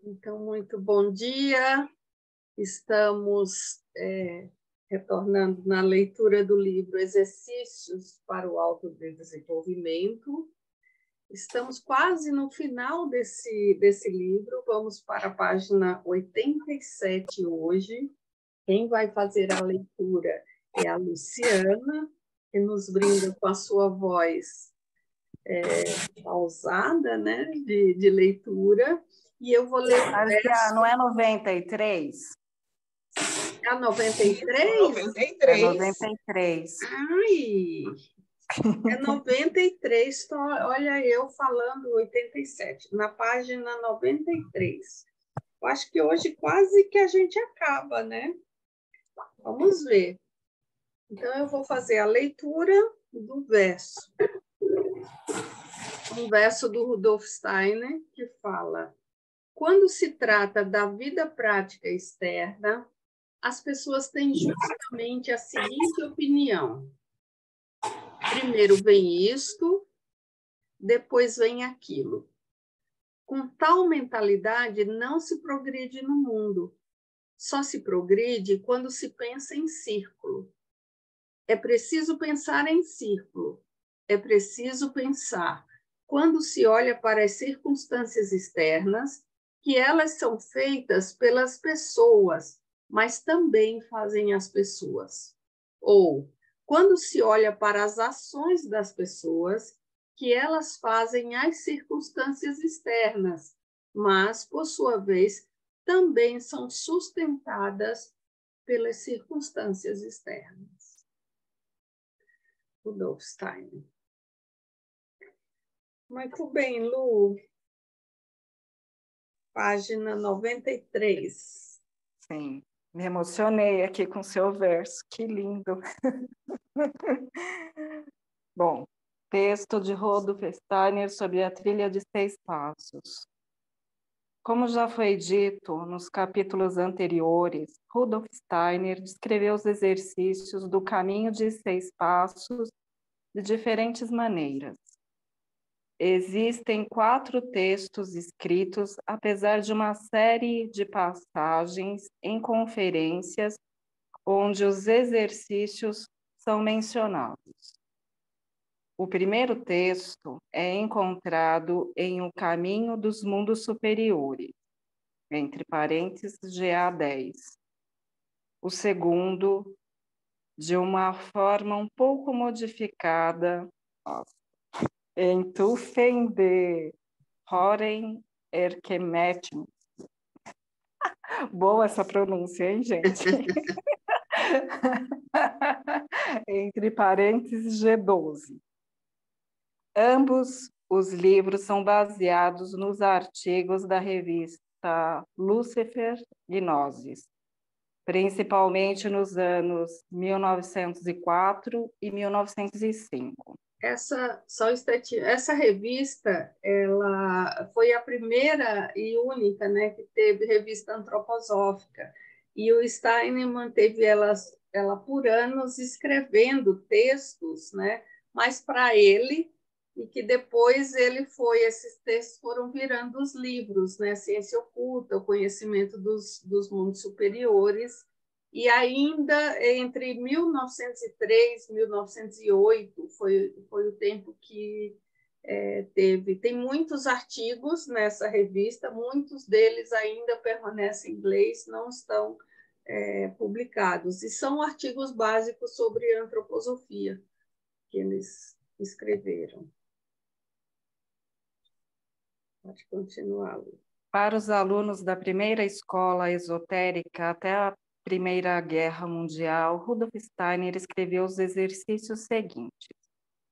Então, muito bom dia. Estamos retornando na leitura do livro Exercícios para o Autodesenvolvimento. Estamos quase no final desse livro. Vamos para a página 87 hoje. Quem vai fazer a leitura é a Luciana, que nos brinda com a sua voz pausada, né, de leitura. E eu vou ler o verso. Não é 93? É a 93? 93. É 93. Ai, é 93. Olha, eu falando 87, na página 93. Eu acho que hoje quase que a gente acaba, né? Vamos ver. Então, eu vou fazer a leitura do verso. Um verso do Rudolf Steiner, que fala: quando se trata da vida prática externa, as pessoas têm justamente a seguinte opinião: primeiro vem isto, depois vem aquilo. Com tal mentalidade, não se progride no mundo. Só se progride quando se pensa em círculo. É preciso pensar em círculo. É preciso pensar, quando se olha para as circunstâncias externas, que elas são feitas pelas pessoas, mas também fazem as pessoas. Ou, quando se olha para as ações das pessoas, que elas fazem as circunstâncias externas, mas, por sua vez, também são sustentadas pelas circunstâncias externas. Rudolf Steiner. Muito bem, Lu. Página 93. Sim, me emocionei aqui com seu verso, que lindo. Bom, texto de Rudolf Steiner sobre a trilha de 6 passos. Como já foi dito nos capítulos anteriores, Rudolf Steiner descreveu os exercícios do caminho de 6 passos de diferentes maneiras. Existem 4 textos escritos, apesar de uma série de passagens em conferências onde os exercícios são mencionados. O primeiro texto é encontrado em O Caminho dos Mundos Superiores, entre parênteses, GA10. O segundo, de uma forma um pouco modificada, em Tufende Horen Erkemetn. Boa essa pronúncia, hein, gente? Entre parênteses, G12. Ambos os livros são baseados nos artigos da revista Lucifer Gnosis, principalmente nos anos 1904 e 1905. Essa revista, ela foi a primeira e única, né, que teve revista antroposófica, e o Steiner manteve ela por anos escrevendo textos, né, mas para ele, e que depois esses textos foram virando os livros, né, Ciência Oculta, o Conhecimento dos Mundos Superiores. E ainda entre 1903 e 1908 foi o tempo que teve. Tem muitos artigos nessa revista, muitos deles ainda permanecem em inglês, não estão publicados. E são artigos básicos sobre antroposofia que eles escreveram. Pode continuar, Lu. Para os alunos da primeira escola esotérica até a Primeira Guerra Mundial, Rudolf Steiner escreveu os exercícios seguintes,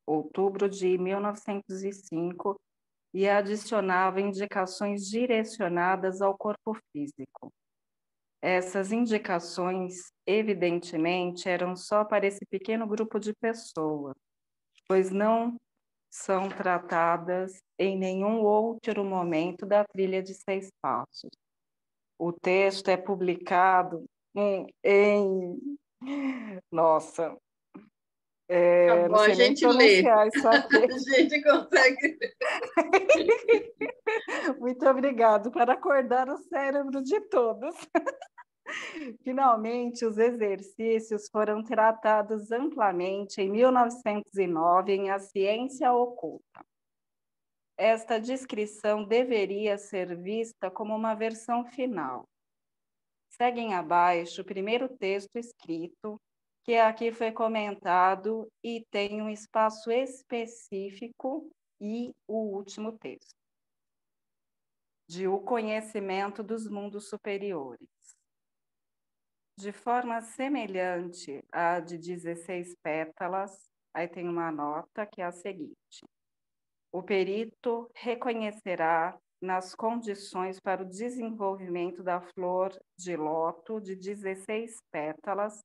outubro de 1905, e adicionava indicações direcionadas ao corpo físico. Essas indicações, evidentemente, eram só para esse pequeno grupo de pessoas, pois não são tratadas em nenhum outro momento da trilha de 6 passos. O texto é publicado Tá bom, Não a sei nem gente lê. pronunciar isso aqui. A gente consegue. Muito obrigado para acordar o cérebro de todos. Finalmente, os exercícios foram tratados amplamente em 1909 em A Ciência Oculta. Esta descrição deveria ser vista como uma versão final. Seguem abaixo o primeiro texto escrito, que aqui foi comentado e tem um espaço específico, e o último texto, de O Conhecimento dos Mundos Superiores. De forma semelhante à de 16 pétalas, aí tem uma nota que é a seguinte: o perito reconhecerá nas condições para o desenvolvimento da flor de lótus de 16 pétalas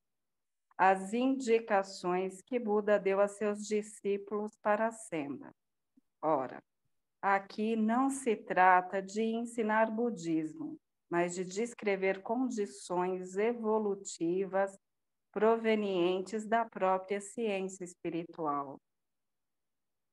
as indicações que Buda deu a seus discípulos para a senda. Ora, aqui não se trata de ensinar budismo, mas de descrever condições evolutivas provenientes da própria ciência espiritual.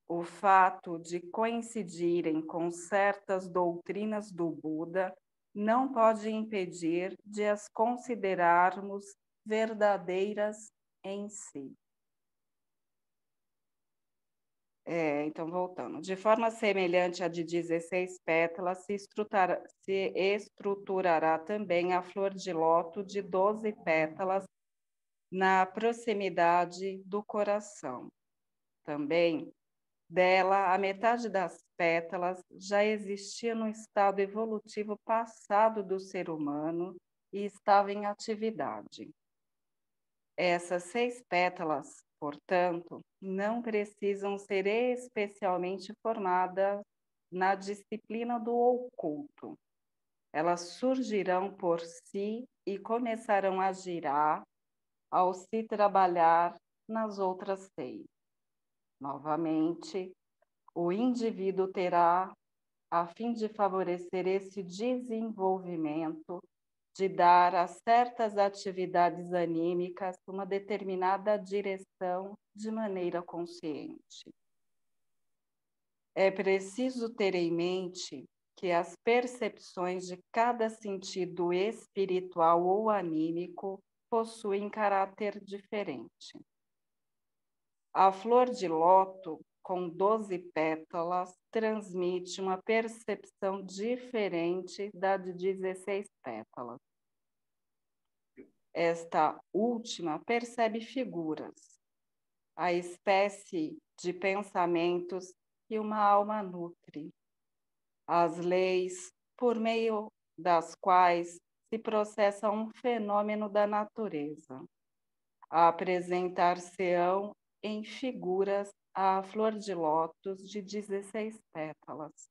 O fato de coincidirem com certas doutrinas do Buda não pode impedir de as considerarmos verdadeiras em si. Então, voltando. De forma semelhante à de 16 pétalas, se estruturará também a flor de lótus de 12 pétalas na proximidade do coração. Também, dela, a metade das pétalas já existia no estado evolutivo passado do ser humano e estava em atividade. Essas 6 pétalas, portanto, não precisam ser especialmente formadas na disciplina do oculto. Elas surgirão por si e começarão a girar ao se trabalhar nas outras 6. Novamente, o indivíduo terá, a fim de favorecer esse desenvolvimento, de dar a certas atividades anímicas uma determinada direção de maneira consciente. É preciso ter em mente que as percepções de cada sentido espiritual ou anímico possuem caráter diferente. A flor de lótus, com 12 pétalas, transmite uma percepção diferente da de 16 pétalas. Esta última percebe figuras, a espécie de pensamentos que uma alma nutre, as leis por meio das quais se processa um fenômeno da natureza. Apresentar-se-ão em figuras a flor de lótus de 16 pétalas.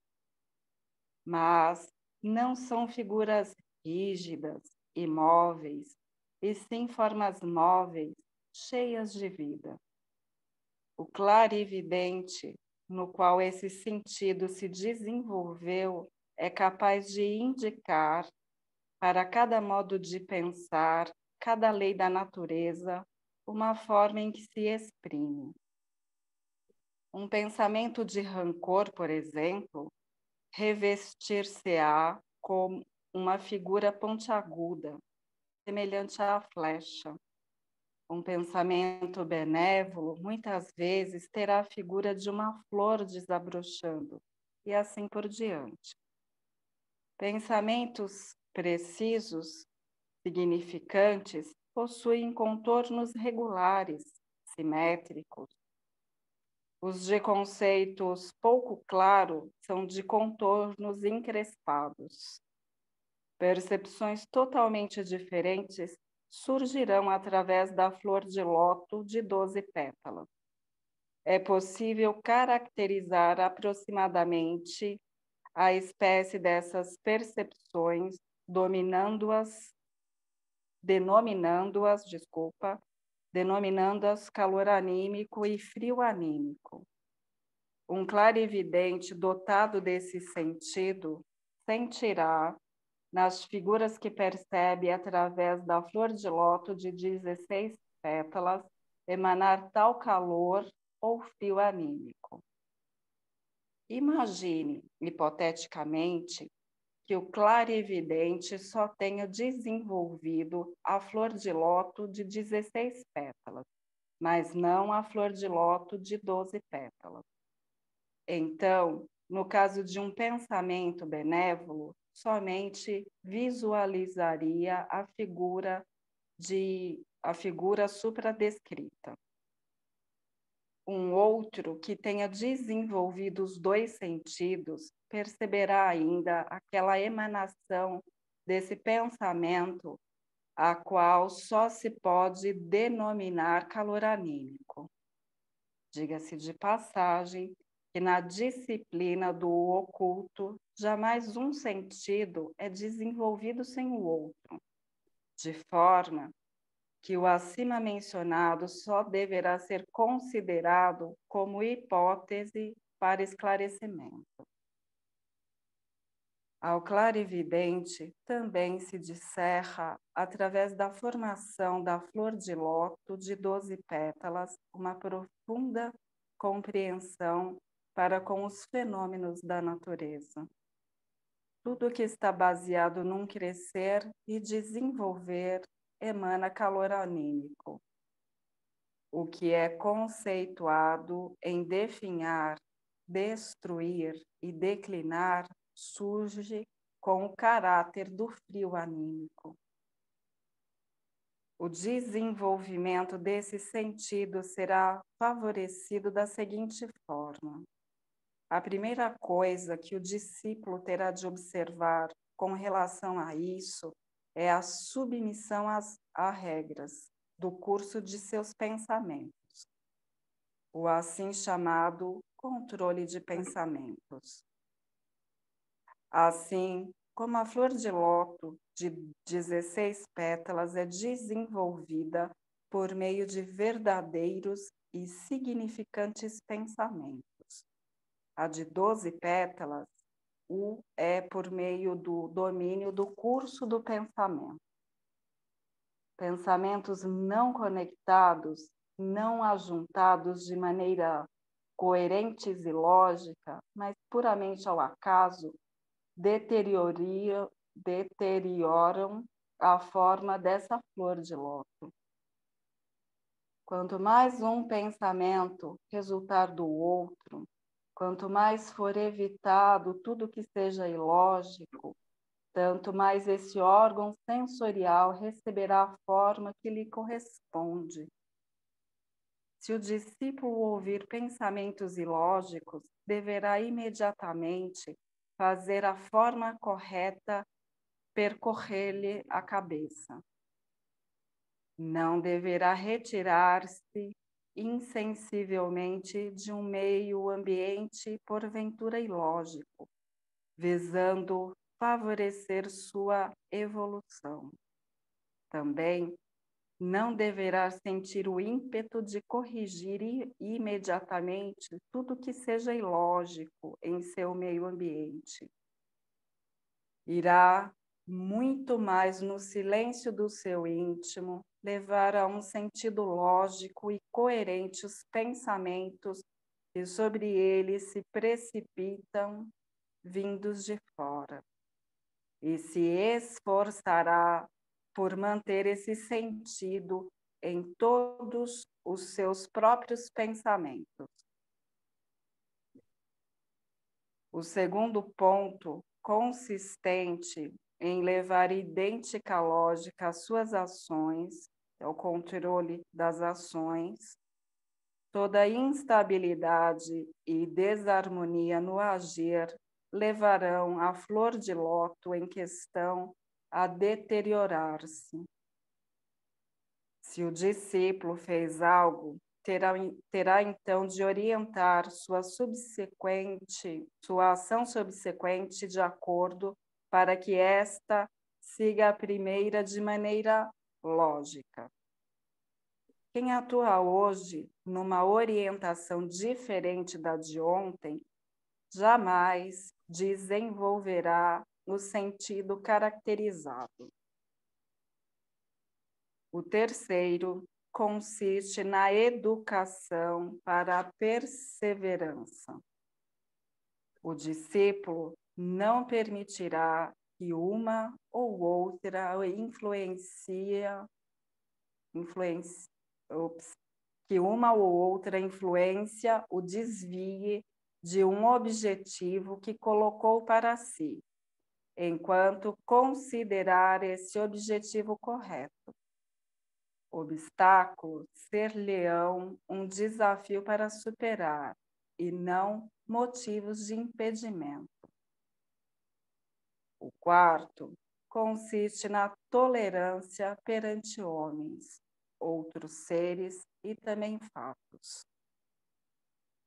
Mas não são figuras rígidas, imóveis, e sim formas móveis, cheias de vida. O clarividente, no qual esse sentido se desenvolveu, é capaz de indicar, para cada modo de pensar, cada lei da natureza, uma forma em que se exprime. Um pensamento de rancor, por exemplo, revestir-se-á com uma figura pontiaguda, semelhante à flecha. Um pensamento benévolo, muitas vezes, terá a figura de uma flor desabrochando, e assim por diante. Pensamentos precisos, significantes, possuem contornos regulares, simétricos. Os de conceitos pouco claros são de contornos encrespados. Percepções totalmente diferentes surgirão através da flor de lótus de 12 pétalas. É possível caracterizar aproximadamente a espécie dessas percepções, denominando-as calor anímico e frio anímico. Um clarividente dotado desse sentido sentirá, nas figuras que percebe através da flor de lótus de 16 pétalas, emanar tal calor ou frio anímico. Imagine, hipoteticamente, que o clarividente só tenha desenvolvido a flor de lótus de 16 pétalas, mas não a flor de lótus de 12 pétalas. Então, no caso de um pensamento benévolo, somente visualizaria a figura supradescrita. Um outro que tenha desenvolvido os dois sentidos perceberá ainda aquela emanação desse pensamento, a qual só se pode denominar calor anímico. Diga-se de passagem que na disciplina do oculto, jamais um sentido é desenvolvido sem o outro, de forma que o acima mencionado só deverá ser considerado como hipótese para esclarecimento. Ao clarividente também se discerra, através da formação da flor de lótus de 12 pétalas, uma profunda compreensão para com os fenômenos da natureza. Tudo que está baseado num crescer e desenvolver emana calor anímico. O que é conceituado em definhar, destruir e declinar surge com o caráter do frio anímico. O desenvolvimento desse sentido será favorecido da seguinte forma. A primeira coisa que o discípulo terá de observar com relação a isso é a submissão às regras do curso de seus pensamentos, o assim chamado controle de pensamentos. Assim como a flor de lótus de 16 pétalas é desenvolvida por meio de verdadeiros e significantes pensamentos. A de 12 pétalas é por meio do domínio do curso do pensamento. Pensamentos não conectados, não ajuntados de maneira coerentes e lógica, mas puramente ao acaso, deterioram a forma dessa flor de lótus. Quanto mais um pensamento resultar do outro, quanto mais for evitado tudo que seja ilógico, tanto mais esse órgão sensorial receberá a forma que lhe corresponde. Se o discípulo ouvir pensamentos ilógicos, deverá imediatamente fazer a forma correta percorrer-lhe a cabeça. Não deverá retirar-se insensivelmente de um meio ambiente porventura ilógico, visando favorecer sua evolução. Também não deverá sentir o ímpeto de corrigir imediatamente tudo que seja ilógico em seu meio ambiente. Irá muito mais no silêncio do seu íntimo levar a um sentido lógico e coerente os pensamentos que sobre ele se precipitam vindos de fora, e se esforçará por manter esse sentido em todos os seus próprios pensamentos. O segundo ponto, consistente em levar idêntica lógica às suas ações, é o controle das ações, toda instabilidade e desarmonia no agir levarão a flor de lótus em questão a deteriorar-se. Se o discípulo fez algo, terá então de orientar sua ação subsequente de acordo para que esta siga a primeira de maneira lógica. Quem atua hoje numa orientação diferente da de ontem, jamais desenvolverá o sentido caracterizado. O terceiro consiste na educação para a perseverança. O discípulo não permitirá que uma ou outra influência o desvie de um objetivo que colocou para si, enquanto considerar esse objetivo correto. Obstáculo ser-lhe-ão um desafio para superar, e não motivos de impedimento. O quarto consiste na tolerância perante homens, outros seres e também fatos.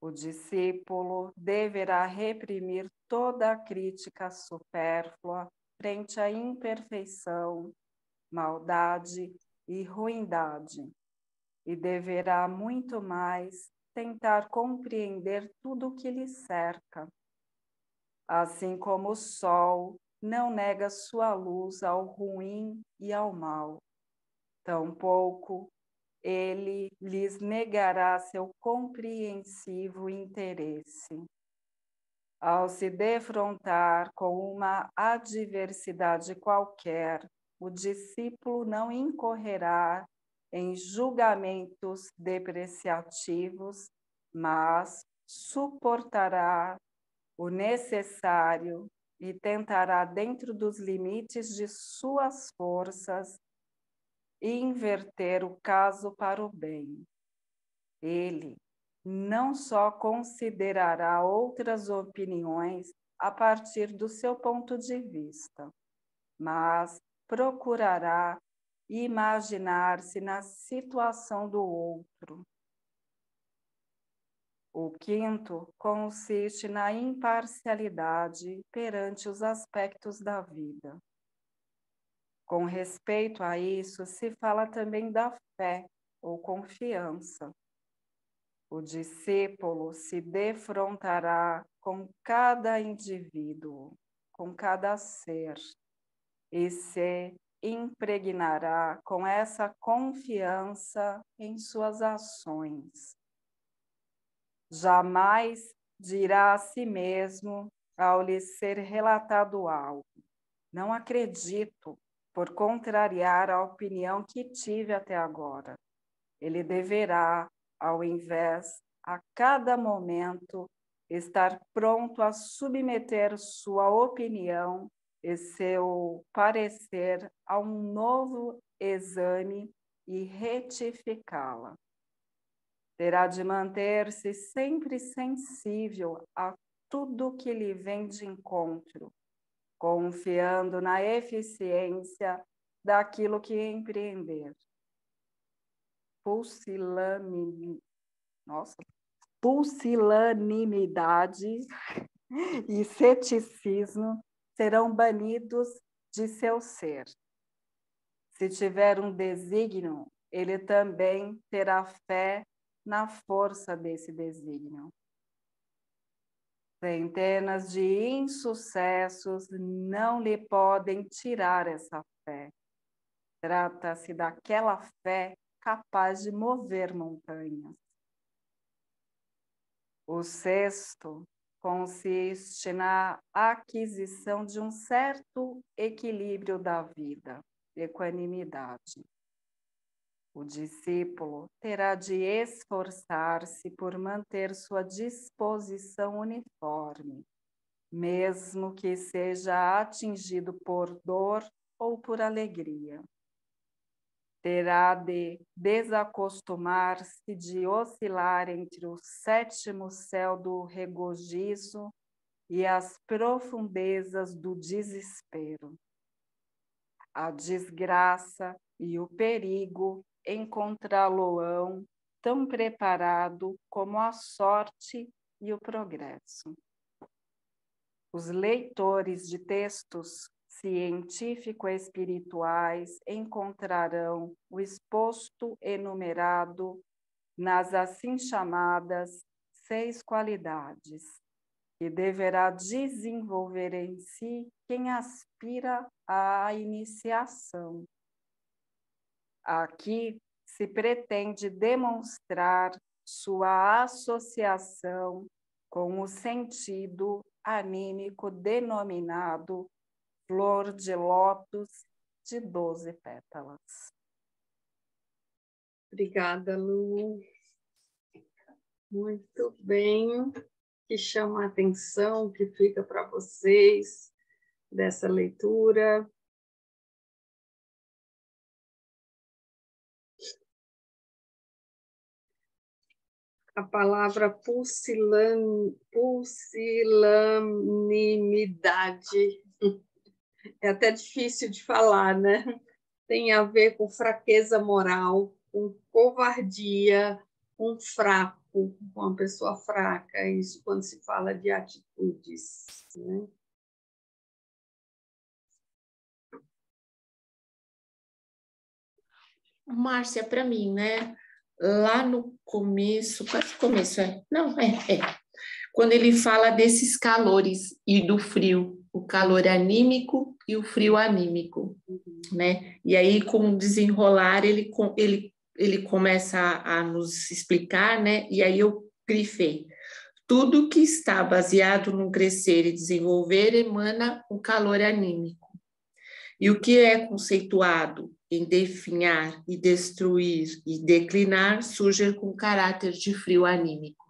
O discípulo deverá reprimir toda a crítica supérflua frente à imperfeição, maldade e ruindade, e deverá muito mais tentar compreender tudo o que lhe cerca. Assim como o sol não nega sua luz ao ruim e ao mal, tampouco ele lhes negará seu compreensivo interesse. Ao se defrontar com uma adversidade qualquer, o discípulo não incorrerá em julgamentos depreciativos, mas suportará o necessário e tentará, dentro dos limites de suas forças, inverter o caso para o bem. Ele não só considerará outras opiniões a partir do seu ponto de vista, mas procurará imaginar-se na situação do outro. O quinto consiste na imparcialidade perante os aspectos da vida. Com respeito a isso, se fala também da fé ou confiança. O discípulo se defrontará com cada indivíduo, com cada ser, e se impregnará com essa confiança em suas ações. Jamais dirá a si mesmo, ao lhe ser relatado algo: não acredito, por contrariar a opinião que tive até agora. Ele deverá, ao invés, a cada momento, estar pronto a submeter sua opinião e seu parecer a um novo exame e retificá-la. Terá de manter-se sempre sensível a tudo que lhe vem de encontro, confiando na eficiência daquilo que empreender. Pusilanimidade e ceticismo serão banidos de seu ser. Se tiver um desígnio, ele também terá fé na força desse desígnio. Centenas de insucessos não lhe podem tirar essa fé. Trata-se daquela fé capaz de mover montanhas. O sexto consiste na aquisição de um certo equilíbrio da vida, equanimidade. O discípulo terá de esforçar-se por manter sua disposição uniforme, mesmo que seja atingido por dor ou por alegria. Terá de desacostumar-se de oscilar entre o sétimo céu do regozijo e as profundezas do desespero. A desgraça e o perigo encontrá-lo-ão tão preparado como a sorte e o progresso. Os leitores de textos científico-espirituais encontrarão o exposto enumerado nas assim chamadas 6 qualidades, que deverá desenvolver em si quem aspira à iniciação. Aqui se pretende demonstrar sua associação com o sentido anímico denominado flor de lótus de 12 pétalas. Obrigada, Lu. Muito bem. Que chama a atenção, que fica para vocês dessa leitura? A palavra pusilanimidade é até difícil de falar, né? Tem a ver com fraqueza moral, com covardia, com fraco, com uma pessoa fraca, isso quando se fala de atitudes, né? Márcia, para mim, né? Lá no começo, quase começo, não, quando ele fala desses calores e do frio, o calor anímico e o frio anímico, né? E aí, com o desenrolar, ele começa a nos explicar, né? E aí eu grifei. Tudo que está baseado no crescer e desenvolver emana o calor anímico. E o que é conceituado em definhar e destruir e declinar surge com caráter de frio anímico,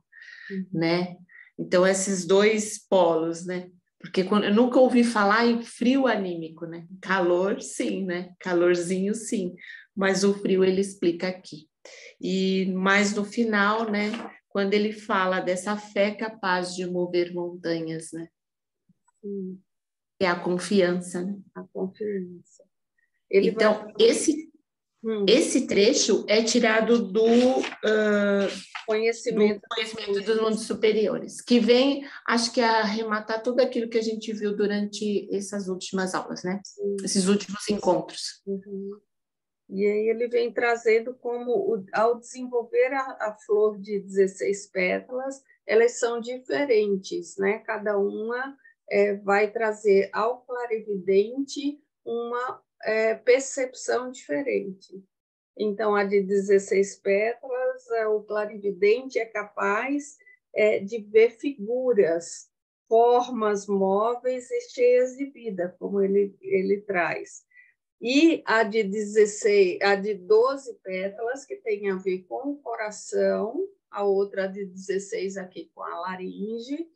né? Então, esses dois polos, né? Porque eu nunca ouvi falar em frio anímico, né? Calor, sim, né? Calorzinho, sim. Mas o frio ele explica aqui. E mais no final, né? Quando ele fala dessa fé capaz de mover montanhas, né? Sim. É a confiança, né? A confiança. Então, esse trecho é tirado do conhecimento dos mundos superiores, que vem, acho que, a arrematar tudo aquilo que a gente viu durante essas últimas aulas, né? Sim. Esses últimos encontros. Uhum. E aí ele vem trazendo como, ao desenvolver a flor de 16 pétalas, elas são diferentes, né? Cada uma vai trazer ao clarividente uma percepção diferente. Então, a de 16 pétalas, o clarividente é capaz de ver figuras, formas móveis e cheias de vida, como ele traz. E a de 16, a de 12 pétalas, que tem a ver com o coração, a outra de 16 aqui com a laringe,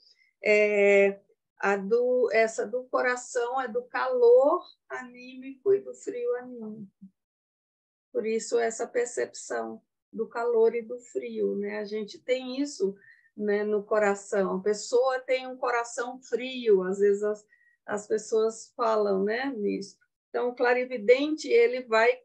essa do coração é do calor anímico e do frio anímico. Por isso, essa percepção do calor e do frio, né? A gente tem isso, né, no coração. A pessoa tem um coração frio, às vezes as pessoas falam, né, nisso. Então, o clarividente ele vai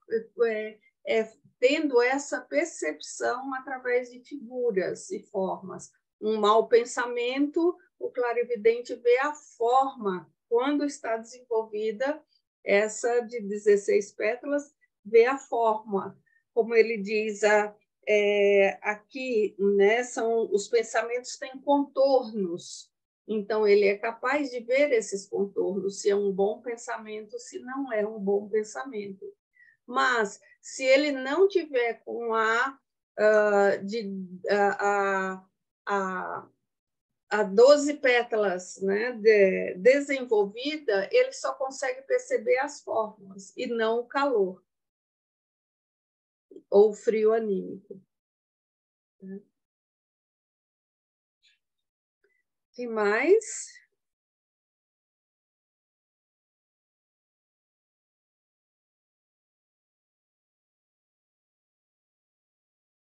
tendo essa percepção através de figuras e formas. Um mau pensamento, o clarividente vê a forma, quando está desenvolvida, essa de 16 pétalas, vê a forma. Como ele diz aqui, né, os pensamentos têm contornos. Então, ele é capaz de ver esses contornos, se é um bom pensamento, se não é um bom pensamento. Mas, se ele não tiver com a 12 pétalas, né, desenvolvida, ele só consegue perceber as formas e não o calor ou frio anímico. Que mais?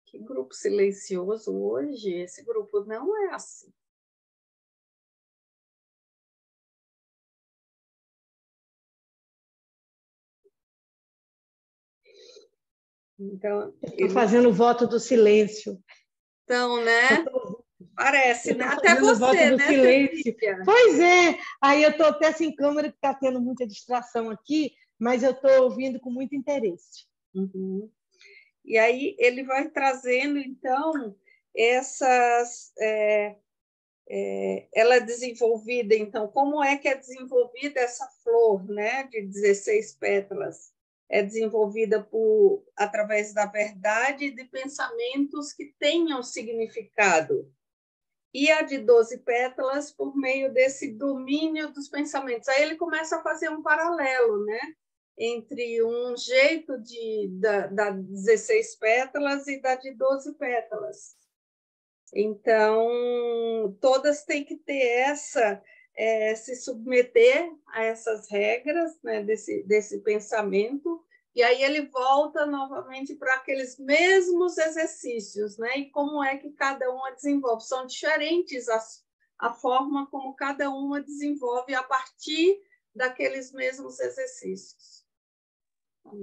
Que grupo silencioso hoje. Esse grupo não é assim. Então, estou fazendo o voto do silêncio. Então, né? Parece, né? Até você, voto do né, silêncio. Cecília? Pois é. Aí eu estou até sem câmera, que está tendo muita distração aqui, mas eu estou ouvindo com muito interesse. Uhum. E aí ele vai trazendo, então, essas... ela é desenvolvida, então, como é que é desenvolvida essa flor, né, de 16 pétalas? é desenvolvida através da verdade e de pensamentos que tenham significado. E a de 12 pétalas por meio desse domínio dos pensamentos. Aí ele começa a fazer um paralelo, né? Entre um jeito da 16 pétalas e da de 12 pétalas. Então, todas têm que ter se submeter a essas regras, né, desse pensamento, e aí ele volta novamente para aqueles mesmos exercícios, né, e como é que cada uma desenvolve. São diferentes a forma como cada uma desenvolve a partir daqueles mesmos exercícios.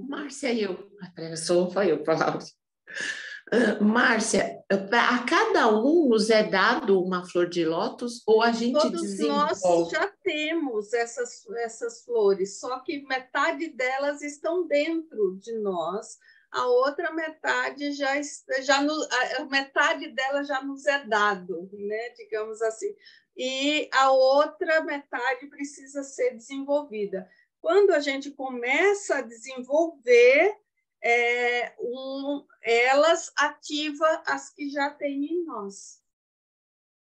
Márcia, foi eu falar. Márcia, a cada um nos é dado uma flor de lótus ou a gente Todos desenvolve? nós já temos essas flores, só que metade delas estão dentro de nós, a outra metade a metade dela já nos é dado, né? Digamos assim, e a outra metade precisa ser desenvolvida. Quando a gente começa a desenvolver, elas ativam as que já tem em nós,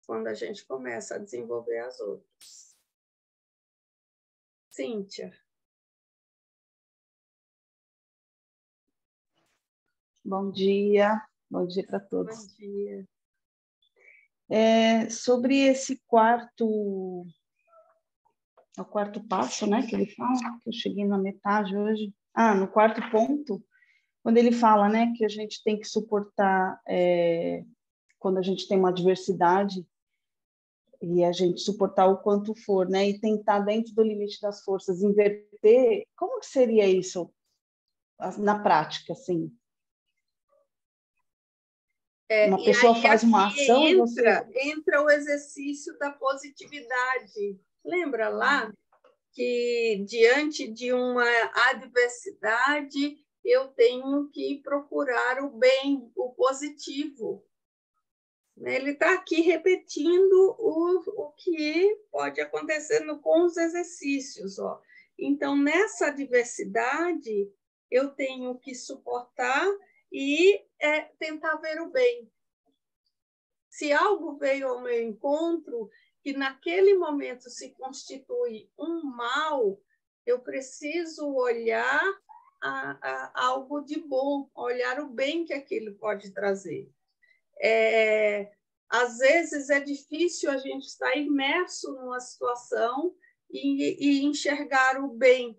quando a gente começa a desenvolver as outras. Cíntia. Bom dia para todos. Bom dia. Sobre esse o quarto passo, né, que ele fala, que eu cheguei na metade hoje. No quarto ponto, quando ele fala, né, que a gente tem que suportar quando a gente tem uma adversidade e a gente suportar o quanto for, né, e tentar dentro do limite das forças inverter. Como que seria isso na prática, assim? Uma pessoa faz uma ação entra o exercício da positividade. Lembra lá que diante de uma adversidade eu tenho que procurar o bem, o positivo. Ele está aqui repetindo o que pode acontecer com os exercícios. Ó. Então, nessa adversidade, eu tenho que suportar e tentar ver o bem. Se algo veio ao meu encontro que naquele momento se constitui um mal, eu preciso olhar algo de bom, olhar o bem que aquilo pode trazer. Às vezes é difícil a gente estar imerso numa situação e enxergar o bem.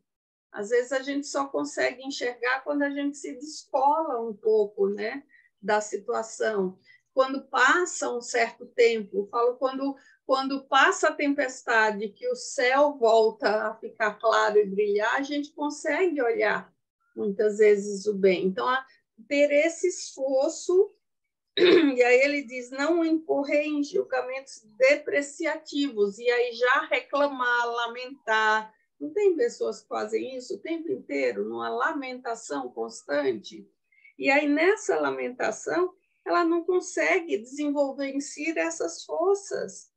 Às vezes a gente só consegue enxergar quando a gente se descola um pouco, né, da situação. Quando passa um certo tempo, falo quando passa a tempestade, que o céu volta a ficar claro e brilhar, a gente consegue olhar muitas vezes o bem. Então, ter esse esforço. E aí ele diz, não incorrer em julgamentos depreciativos, e aí já reclamar, lamentar. Não tem pessoas que fazem isso o tempo inteiro, numa lamentação constante? E aí, nessa lamentação, ela não consegue desenvolver em si essas forças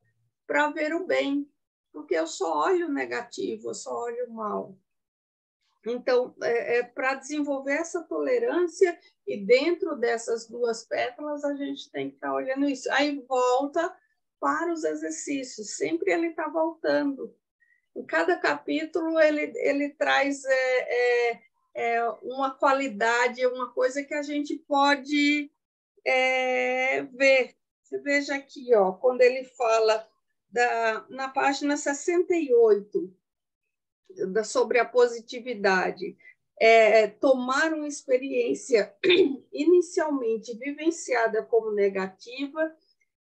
para ver o bem, porque eu só olho o negativo, eu só olho o mal. Então, para desenvolver essa tolerância, e dentro dessas duas pétalas, a gente tem que estar olhando isso. Aí volta para os exercícios, sempre ele está voltando. Em cada capítulo, ele traz uma qualidade, uma coisa que a gente pode ver. Você veja aqui, ó, quando ele fala na página 68, sobre a positividade, tomar uma experiência inicialmente vivenciada como negativa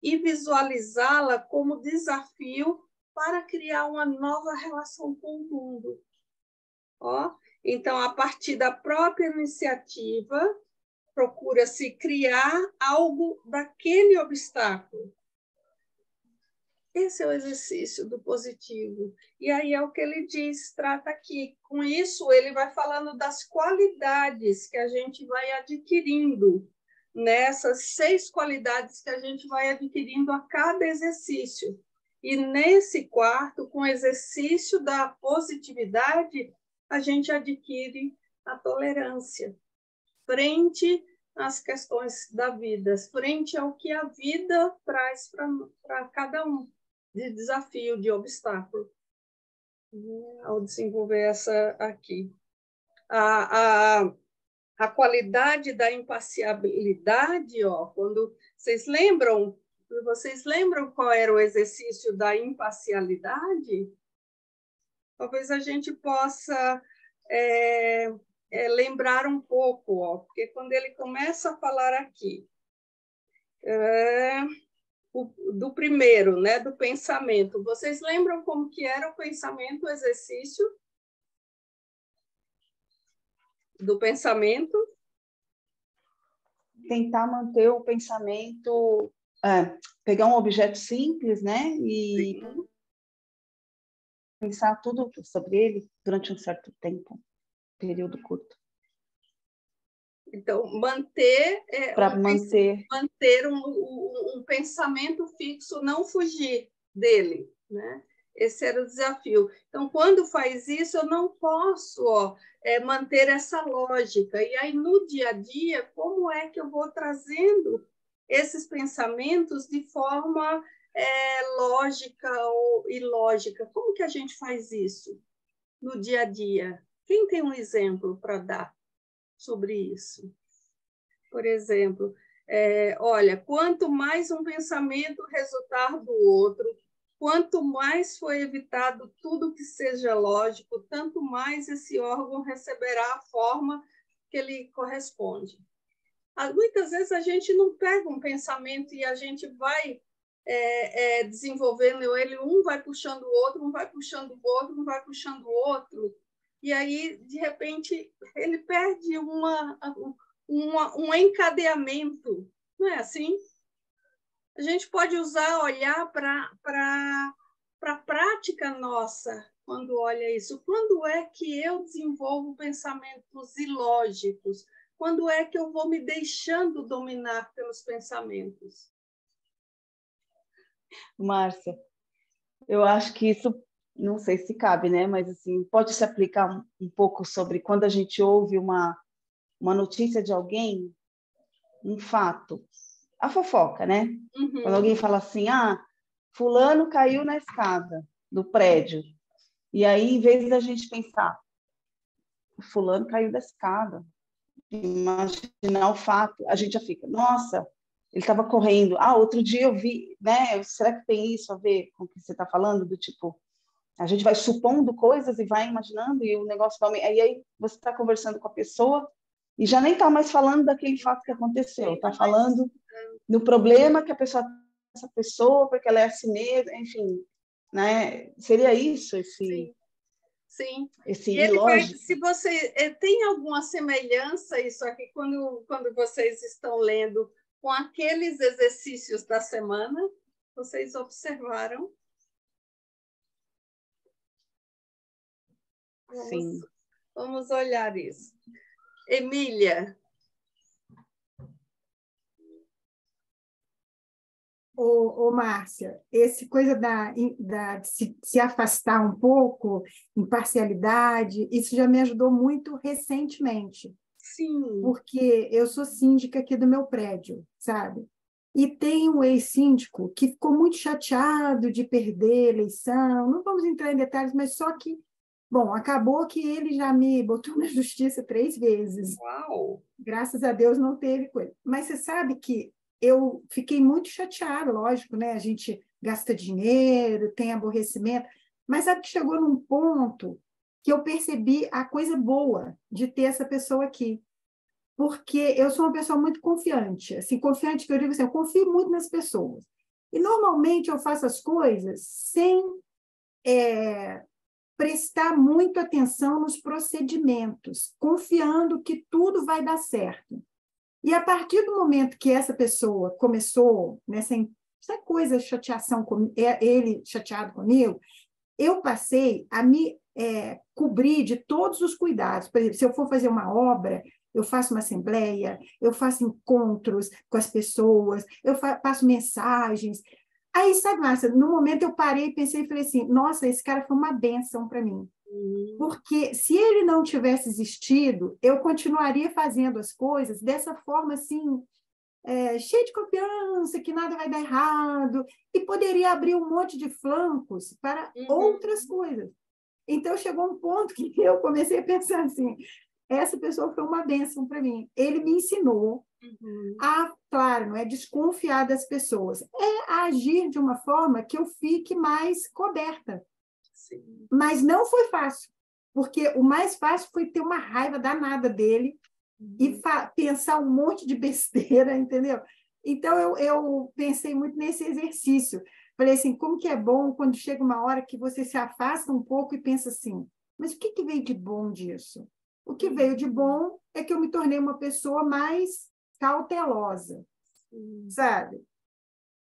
e visualizá-la como desafio para criar uma nova relação com o mundo. Ó, então, a partir da própria iniciativa, procura-se criar algo daquele obstáculo. Esse é o exercício do positivo. E aí é o que ele diz, trata aqui. Com isso, ele vai falando das qualidades que a gente vai adquirindo, nessas 6 qualidades que a gente vai adquirindo a cada exercício. E nesse quarto, com o exercício da positividade, a gente adquire à tolerância, frente às questões da vida, frente ao que a vida traz para cada um, de desafio, de obstáculo, ao desenvolver essa aqui. A qualidade da imparcialidade, ó, quando vocês lembram qual era o exercício da imparcialidade? Talvez a gente possa lembrar um pouco, ó, porque quando ele começa a falar aqui do primeiro, né, do pensamento, vocês lembram como que era o pensamento, o exercício do pensamento? Tentar manter o pensamento, pegar um objeto simples, né, e Sim. pensar tudo sobre ele durante um certo tempo, período curto. Então, manter um pensamento fixo, não fugir dele, né? Esse era o desafio. Então, quando faz isso, eu não posso manter essa lógica. E aí, no dia a dia, como é que eu vou trazendo esses pensamentos de forma lógica ou ilógica? Como que a gente faz isso no dia a dia? Quem tem um exemplo para dar sobre isso? Por exemplo, olha, quanto mais um pensamento resultar do outro, quanto mais for evitado tudo que seja lógico, tanto mais esse órgão receberá a forma que ele corresponde. Muitas vezes a gente não pega um pensamento e a gente vai desenvolvendo ele, um vai puxando o outro, um vai puxando o outro, um vai puxando o outro, e aí, de repente, ele perde um encadeamento, não é assim? A gente pode olhar para a prática nossa quando olha isso. Quando é que eu desenvolvo pensamentos ilógicos? Quando é que eu vou me deixando dominar pelos pensamentos? Márcia, eu acho que isso, não sei se cabe, né? Mas assim, pode se aplicar um pouco sobre quando a gente ouve uma notícia de alguém, um fato, a fofoca, né? Uhum. Quando alguém fala assim, fulano caiu na escada do prédio. E aí, em vez da gente pensar, fulano caiu da escada, imaginar o fato, a gente já fica, nossa, ele estava correndo. Outro dia eu vi, né? Será que tem isso a ver com o que você está falando? Do tipo, a gente vai supondo coisas e vai imaginando e o negócio vai... Aí você está conversando com a pessoa e já nem está mais falando daquele fato que aconteceu, está falando no problema que essa pessoa, porque ela é assim mesmo, enfim, né? Seria isso, Sim. Esse e ele ilógico. Se você tem alguma semelhança isso aqui quando vocês estão lendo com aqueles exercícios da semana, vocês observaram? Sim. Vamos olhar isso. Emília. Márcia, esse coisa de se afastar um pouco, imparcialidade, isso já me ajudou muito recentemente. Sim. Porque eu sou síndica aqui do meu prédio, sabe? E tem um ex-síndico que ficou muito chateado de perder a eleição, não vamos entrar em detalhes, mas só que, bom, acabou que ele já me botou na justiça 3 vezes. Uau! Graças a Deus não teve coisa. Mas você sabe que eu fiquei muito chateada, lógico, né? A gente gasta dinheiro, tem aborrecimento, mas sabe que chegou num ponto que eu percebi a coisa boa de ter essa pessoa aqui. Porque eu sou uma pessoa muito confiante. Assim, confiante que eu digo assim, eu confio muito nas pessoas. E, normalmente, eu faço as coisas sem prestar muito atenção nos procedimentos, confiando que tudo vai dar certo. E, a partir do momento que essa pessoa começou nessa coisa, chateação, ele chateado comigo, eu passei a me cobrir de todos os cuidados. Por exemplo, se eu for fazer uma obra, eu faço uma assembleia, eu faço encontros com as pessoas, eu passo mensagens. Aí, sabe, Márcia, no momento eu parei, pensei e falei assim, nossa, esse cara foi uma bênção para mim. Porque se ele não tivesse existido, eu continuaria fazendo as coisas dessa forma assim, cheia de confiança, que nada vai dar errado, e poderia abrir um monte de flancos para outras coisas. Então, chegou um ponto que eu comecei a pensar assim, essa pessoa foi uma bênção para mim. Ele me ensinou a, claro, não é desconfiar das pessoas, é agir de uma forma que eu fique mais coberta. Sim. Mas não foi fácil, porque o mais fácil foi ter uma raiva danada dele e pensar um monte de besteira, entendeu? Então, eu pensei muito nesse exercício. Falei assim, como que é bom quando chega uma hora que você se afasta um pouco e pensa assim, mas o que veio de bom disso? O que veio de bom é que eu me tornei uma pessoa mais cautelosa, sabe?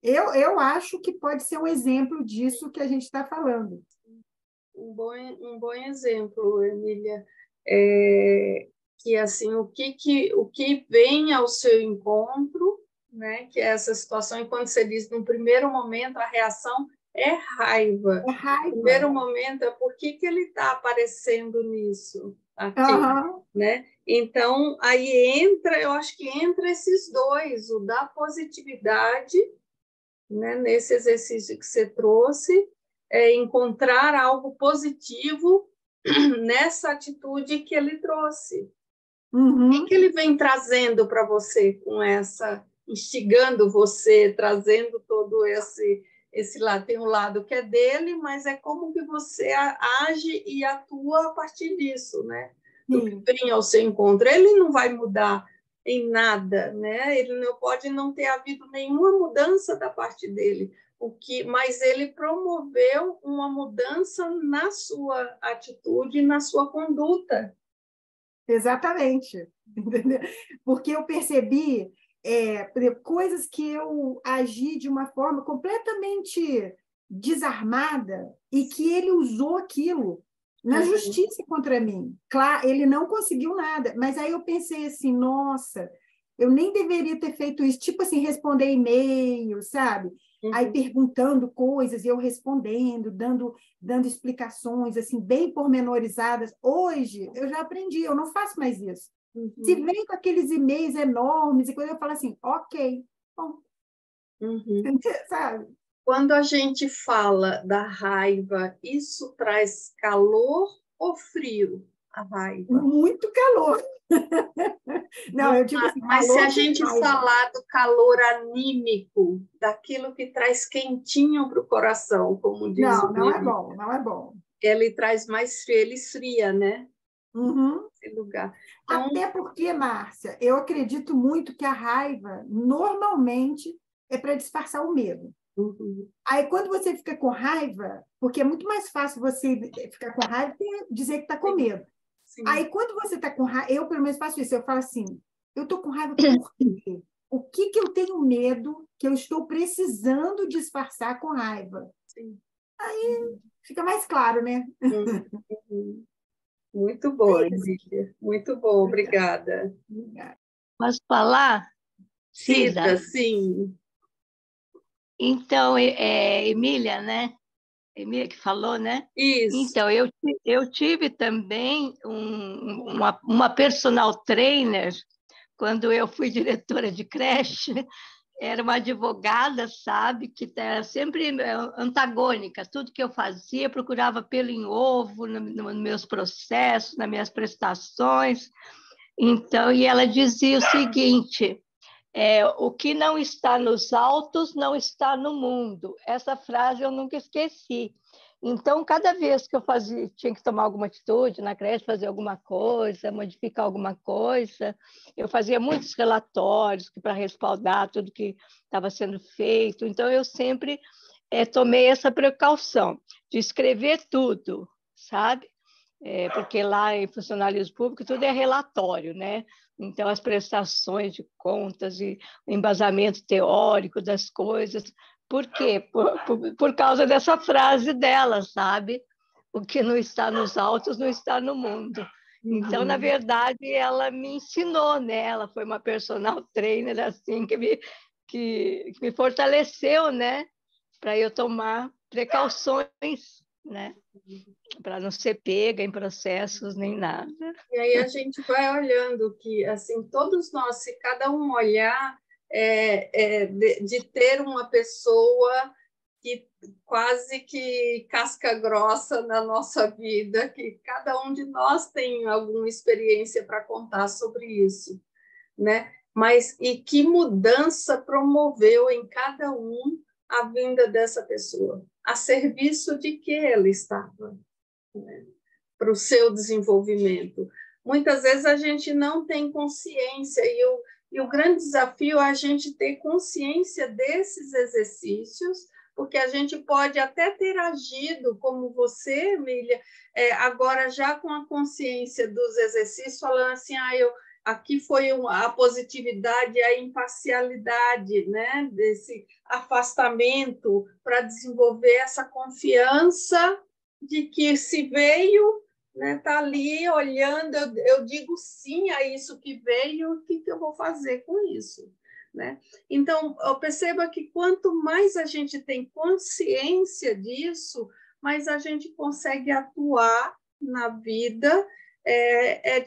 Eu acho que pode ser um exemplo disso que a gente está falando. Um bom exemplo, Emília, que assim o que vem ao seu encontro, né? Que é essa situação, e quando você diz no primeiro momento a reação é raiva. É raiva. No primeiro momento é por que ele está aparecendo nisso aqui, né? Então aí eu acho que entra esses dois, o da positividade, né? Nesse exercício que você trouxe, encontrar algo positivo nessa atitude que ele trouxe. O que ele vem trazendo para você com essa, instigando você, trazendo todo esse lado? Tem um lado que é dele, mas é como que você age e atua a partir disso, né? Do que vem ao seu encontro. Ele não vai mudar em nada, né? Ele não pode não ter havido nenhuma mudança da parte dele, mas ele promoveu uma mudança na sua atitude, na sua conduta. Exatamente, entendeu? Porque eu percebi coisas que eu agi de uma forma completamente desarmada e que ele usou aquilo na justiça contra mim. Claro, ele não conseguiu nada, mas aí eu pensei assim, nossa, eu nem deveria ter feito isso, tipo assim, responder e-mail, sabe? Aí perguntando coisas e eu respondendo, dando explicações assim bem pormenorizadas. Hoje eu já aprendi, eu não faço mais isso. Se vem com aqueles e-mails enormes e coisa, eu falo assim, ok, bom. Sabe? Quando a gente fala da raiva, isso traz calor ou frio? A raiva? Muito calor. Não, eu digo assim, mas se a gente falar do calor anímico, daquilo que traz quentinho para o coração, como diz o não é bom, não é bom. Ele traz mais frio, ele esfria, né? Esse lugar. Então, até porque, Márcia, eu acredito muito que a raiva, normalmente, é para disfarçar o medo. Aí, quando você fica com raiva, porque é muito mais fácil você ficar com raiva que dizer que está com medo. Sim. Aí, quando você está com raiva, eu, pelo menos, faço isso. Eu falo assim, eu estou com raiva por quê? O que eu tenho medo que eu estou precisando disfarçar com raiva? Sim. Aí, fica mais claro, né? Muito bom, Emília. Muito bom, obrigada. Posso falar? Cida, sim. Então, Emília, né? Emília que falou, né? Isso. Então, eu tive também uma personal trainer quando eu fui diretora de creche. Era uma advogada, sabe, que era sempre antagônica. Tudo que eu fazia, procurava pelo em ovo nos meus processos, nas minhas prestações. Então, e ela dizia o seguinte... o que não está nos altos não está no mundo. Essa frase eu nunca esqueci. Então, cada vez que eu tinha que tomar alguma atitude na creche, fazer alguma coisa, modificar alguma coisa, eu fazia muitos relatórios para respaldar tudo que estava sendo feito. Então, eu sempre tomei essa precaução de escrever tudo, sabe? Porque lá em funcionalismo público tudo é relatório, né? Então, as prestações de contas e o embasamento teórico das coisas. Por quê? Por causa dessa frase dela, sabe? O que não está nos altos não está no mundo. Então, na verdade, ela me ensinou, né? Ela foi uma personal trainer assim, que me fortaleceu, né? Para eu tomar precauções né? Para não ser pega em processos nem nada. E aí a gente vai olhando que, assim, todos nós, se cada um olhar, de ter uma pessoa que quase que casca grossa na nossa vida, que cada um de nós tem alguma experiência para contar sobre isso, né? Mas e que mudança promoveu em cada um a vinda dessa pessoa? A serviço de que ela estava, né? Para o seu desenvolvimento. Muitas vezes a gente não tem consciência, e o grande desafio é a gente ter consciência desses exercícios, porque a gente pode até ter agido como você, Emília, agora já com a consciência dos exercícios, falando assim, aqui foi a positividade, a imparcialidade, né? Desse afastamento para desenvolver essa confiança de que se veio, né, tá ali olhando, eu digo sim a isso que veio, o que eu vou fazer com isso, né? Então, eu percebo que quanto mais a gente tem consciência disso, mais a gente consegue atuar na vida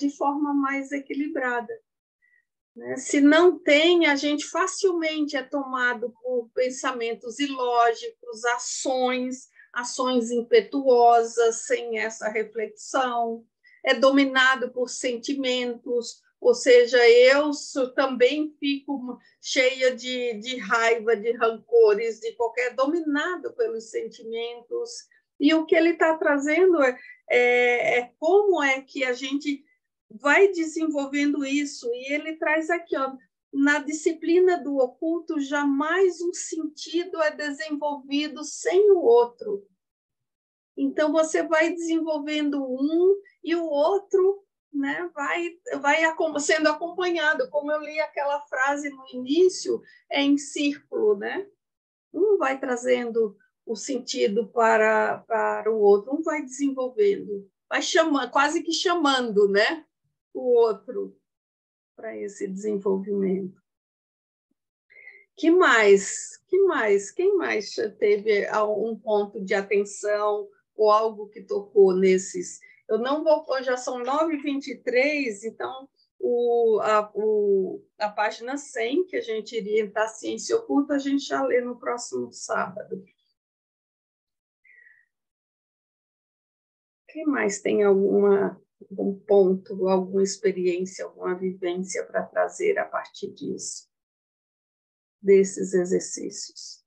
de forma mais equilibrada, né? Se não tem, a gente facilmente é tomado por pensamentos ilógicos, ações impetuosas, sem essa reflexão, é dominado por sentimentos, ou seja, eu também fico cheia de raiva, de rancores, dominado pelos sentimentos. E o que ele está trazendo é como é que a gente vai desenvolvendo isso, e ele traz aqui, ó, na disciplina do oculto, jamais um sentido é desenvolvido sem o outro. Então, você vai desenvolvendo um e o outro, né, vai sendo acompanhado. Como eu li aquela frase no início, em círculo, né? Um vai trazendo o sentido para o outro, um vai desenvolvendo, vai chamando, quase que chamando, né, o outro para esse desenvolvimento. Que mais? Quem mais teve um ponto de atenção ou algo que tocou nesses? Eu não vou, já são 9h23, então a página 100, que a gente iria entrar ciência oculta, a gente já lê no próximo sábado. Quem mais tem algum ponto, alguma experiência, alguma vivência para trazer a partir disso? Desses exercícios.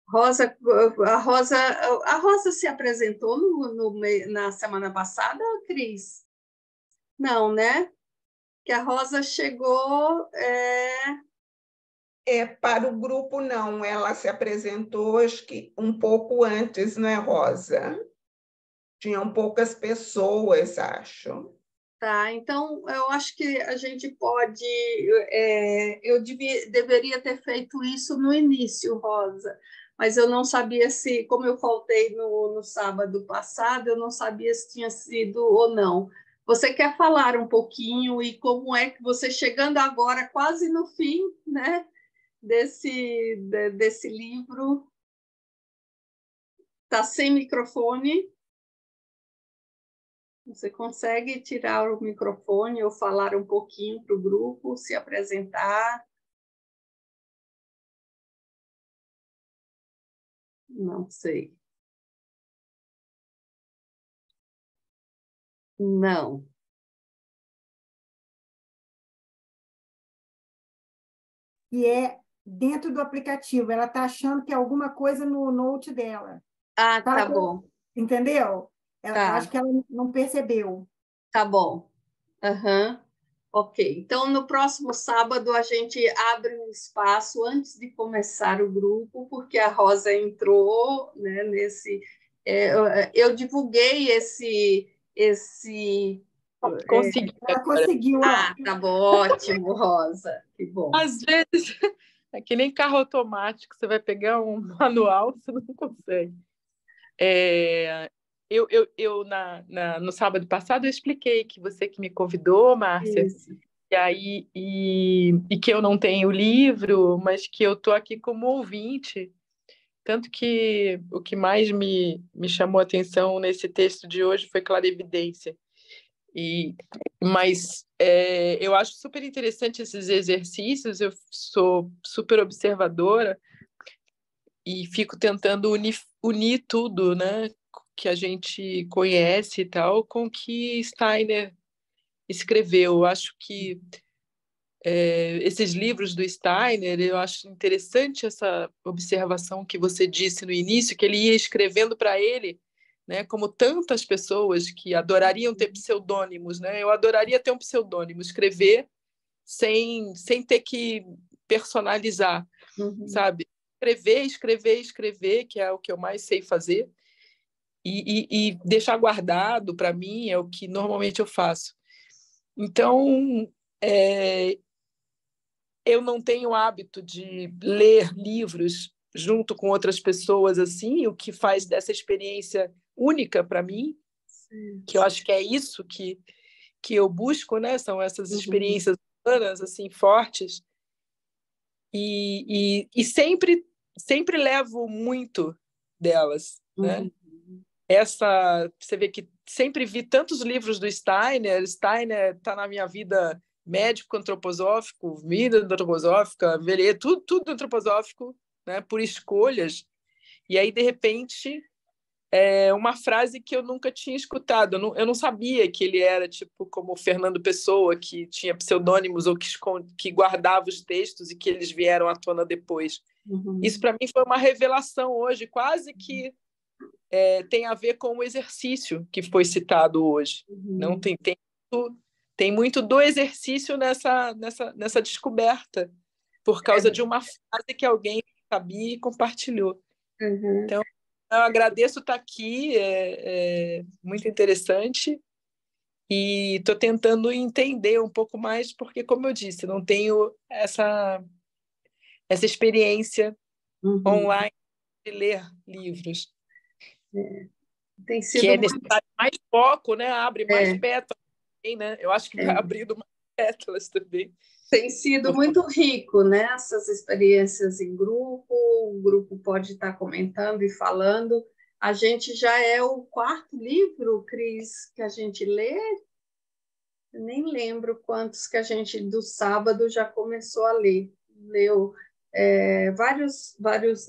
A Rosa se apresentou na semana passada, Cris? Não, né? Que a Rosa chegou... Para o grupo, não. Ela se apresentou, acho que um pouco antes, né, Rosa? Tinham poucas pessoas, acho. Tá, então eu acho que a gente pode... eu deveria ter feito isso no início, Rosa, mas eu não sabia se, como eu faltei no sábado passado, eu não sabia se tinha sido ou não. Você quer falar um pouquinho e como é que você, chegando agora quase no fim, né, desse livro, está sem microfone? Você consegue tirar o microfone ou falar um pouquinho para o grupo, se apresentar? Não sei. Não. E é dentro do aplicativo. Ela está achando que é alguma coisa no note dela. Ah, tá bom. Entendeu? Eu Tá. acho que ela não percebeu. Tá bom. Uhum. Ok. Então, no próximo sábado, a gente abre um espaço antes de começar o grupo, porque a Rosa entrou, né, nesse... eu divulguei esse Consegui. Ela conseguiu. Ah, tá bom, ótimo, Rosa. Que bom. Às vezes, é que nem carro automático, você vai pegar um manual, você não consegue. No sábado passado, eu expliquei que você que me convidou, Márcia, e que eu não tenho o livro, mas que eu estou aqui como ouvinte. Tanto que o que mais me chamou a atenção nesse texto de hoje foi clarividência. Mas eu acho super interessante esses exercícios, eu sou super observadora e fico tentando unir tudo, né, que a gente conhece e tal, com o que Steiner escreveu. Eu acho que esses livros do Steiner, eu acho interessante essa observação que você disse no início, que ele ia escrevendo para ele, né, como tantas pessoas que adorariam ter pseudônimos, né? Eu adoraria ter um pseudônimo, escrever sem ter que personalizar, sabe? Escrever, que é o que eu mais sei fazer, e deixar guardado para mim é o que normalmente eu faço. Então, eu não tenho o hábito de ler livros junto com outras pessoas assim, o que faz dessa experiência única para mim, que eu acho que é isso que eu busco, né? São essas experiências humanas assim fortes, e sempre levo muito delas, né? Você vê que sempre vi tantos livros do Steiner está na minha vida, médico antroposófico, vida antroposófica, tudo antroposófico, né, por escolhas. E aí, de repente, uma frase que eu nunca tinha escutado. Eu não sabia que ele era tipo como Fernando Pessoa, que tinha pseudônimos ou que guardava os textos e que eles vieram à tona depois. Isso, para mim, foi uma revelação hoje, quase que tem a ver com o exercício que foi citado hoje. Não tem muito do exercício nessa descoberta, por causa de uma frase que alguém sabia e compartilhou. Então, eu agradeço estar aqui, é muito interessante, e estou tentando entender um pouco mais, porque, como eu disse, não tenho essa experiência online de ler livros. Tem sido que é necessário mais foco, né? Abre mais pétalas também, né? Eu acho que vai abrindo mais pétalas também. Tem sido muito rico, né? Essas experiências em grupo, o grupo pode estar comentando e falando. A gente já é o 4º livro, Cris, que a gente lê. Eu nem lembro quantos que a gente, do sábado, já começou a ler. Leu vários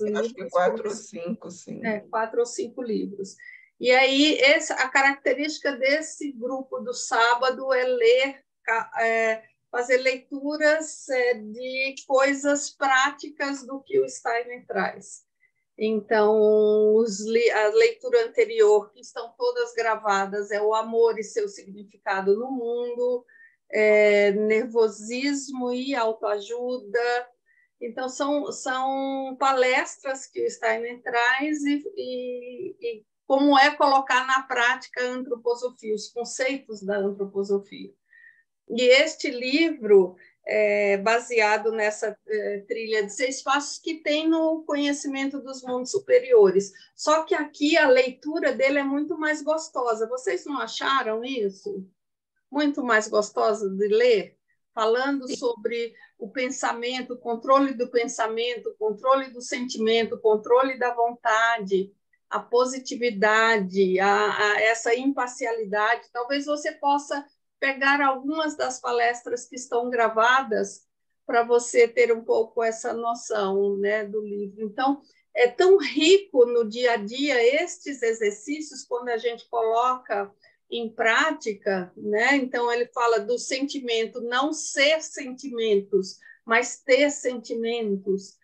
livros. Acho que 4 ou 5, sim. 4 ou 5 livros. E aí, a característica desse grupo do sábado é ler, fazer leituras de coisas práticas do que o Steiner traz. Então, a leitura anterior, que estão todas gravadas, é O Amor e Seu Significado no Mundo, Nervosismo e Autoajuda. Então, são palestras que o Steiner traz e como é colocar na prática a antroposofia, os conceitos da antroposofia. E este livro é baseado nessa trilha de 6 passos que tem no conhecimento dos mundos superiores. Só que aqui a leitura dele é muito mais gostosa. Vocês não acharam isso? Muito mais gostosa de ler? Falando sobre o pensamento, o controle do pensamento, o controle do sentimento, o controle da vontade, a positividade, essa imparcialidade. Talvez você possa pegar algumas das palestras que estão gravadas para você ter um pouco essa noção, né, do livro. Então, é tão rico no dia a dia estes exercícios quando a gente coloca em prática, né? Então ele fala do sentimento, não ser sentimentos, mas ter sentimentos.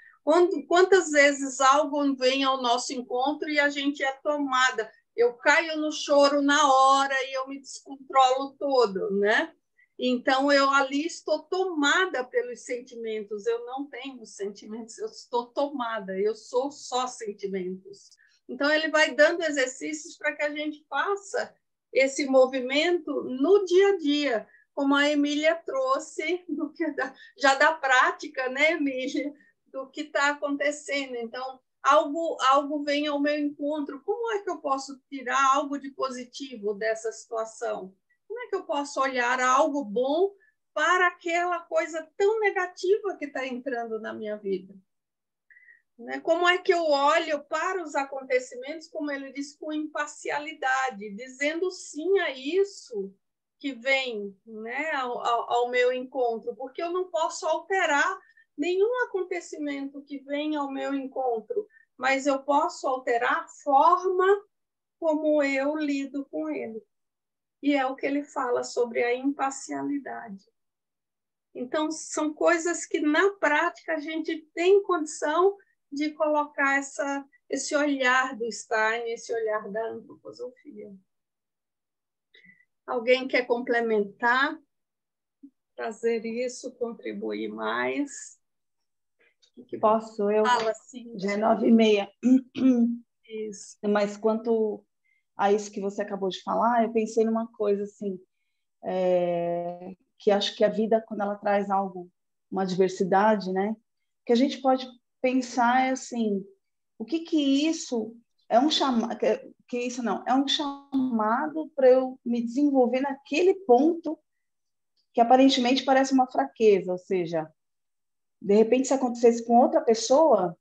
Quantas vezes algo vem ao nosso encontro e a gente é tomada? Eu caio no choro na hora e eu me descontrolo todo, né? Então eu ali estou tomada pelos sentimentos. Eu não tenho sentimentos, eu estou tomada. Eu sou só sentimentos. Então ele vai dando exercícios para que a gente faça esse movimento no dia a dia, como a Emília trouxe, já da prática, né, Emília, do que está acontecendo. Então, algo vem ao meu encontro. Como é que eu posso tirar algo de positivo dessa situação? Como é que eu posso olhar algo bom para aquela coisa tão negativa que está entrando na minha vida. Né? Como é que eu olho para os acontecimentos, como ele diz, com imparcialidade, dizendo sim a isso que vem, né, ao meu encontro, porque eu não posso alterar nenhum acontecimento que vem ao meu encontro, mas eu posso alterar a forma como eu lido com ele. E é o que ele fala sobre a imparcialidade. Então, são coisas que, na prática, a gente tem condição de colocar esse olhar do Steiner, esse olhar da antroposofia. Alguém quer complementar, trazer isso, contribuir mais? Posso? Eu fala assim? Já é 9h30. Isso. Mas quanto a isso que você acabou de falar, eu pensei numa coisa assim, que acho que a vida, quando ela traz algo, uma diversidade, né, que a gente pode pensar é assim, o que isso é um chamado, que isso não, é um chamado para eu me desenvolver naquele ponto que aparentemente parece uma fraqueza, ou seja, de repente se acontecesse com outra pessoa,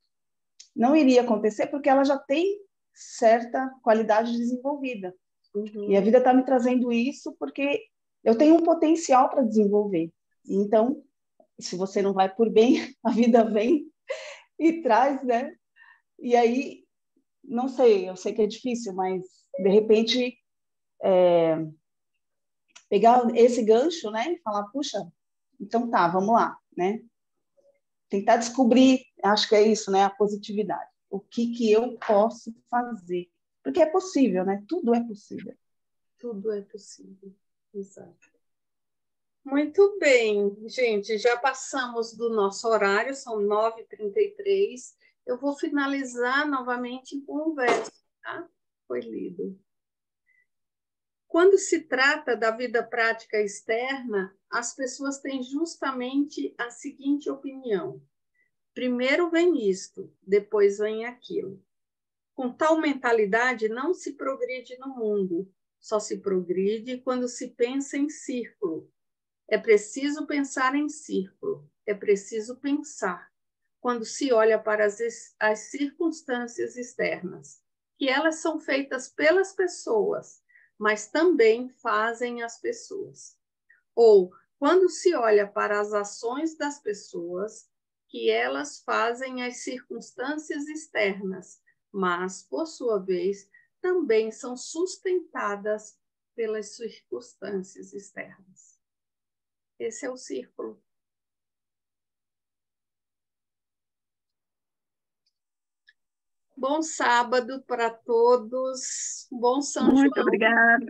não iria acontecer porque ela já tem certa qualidade desenvolvida. Uhum. E a vida está me trazendo isso porque eu tenho um potencial para desenvolver. Então, se você não vai por bem, a vida vem e traz, né? E aí, não sei, eu sei que é difícil, mas de repente pegar esse gancho, né? E falar, puxa, então tá, vamos lá, né? Tentar descobrir, acho que é isso, né? A positividade. O que eu posso fazer? Porque é possível, né? Tudo é possível. Tudo é possível, exato. Muito bem, gente, já passamos do nosso horário, são 9h33. Eu vou finalizar novamente com um verso, tá? Foi lido. Quando se trata da vida prática externa, as pessoas têm justamente a seguinte opinião: primeiro vem isto, depois vem aquilo. Com tal mentalidade, não se progride no mundo, só se progride quando se pensa em círculo. É preciso pensar em círculo, é preciso pensar quando se olha para as circunstâncias externas, que elas são feitas pelas pessoas, mas também fazem as pessoas. Ou quando se olha para as ações das pessoas, que elas fazem as circunstâncias externas, mas, por sua vez, também são sustentadas pelas circunstâncias externas. Esse é o círculo. Bom sábado para todos. Bom São João. Muito obrigada.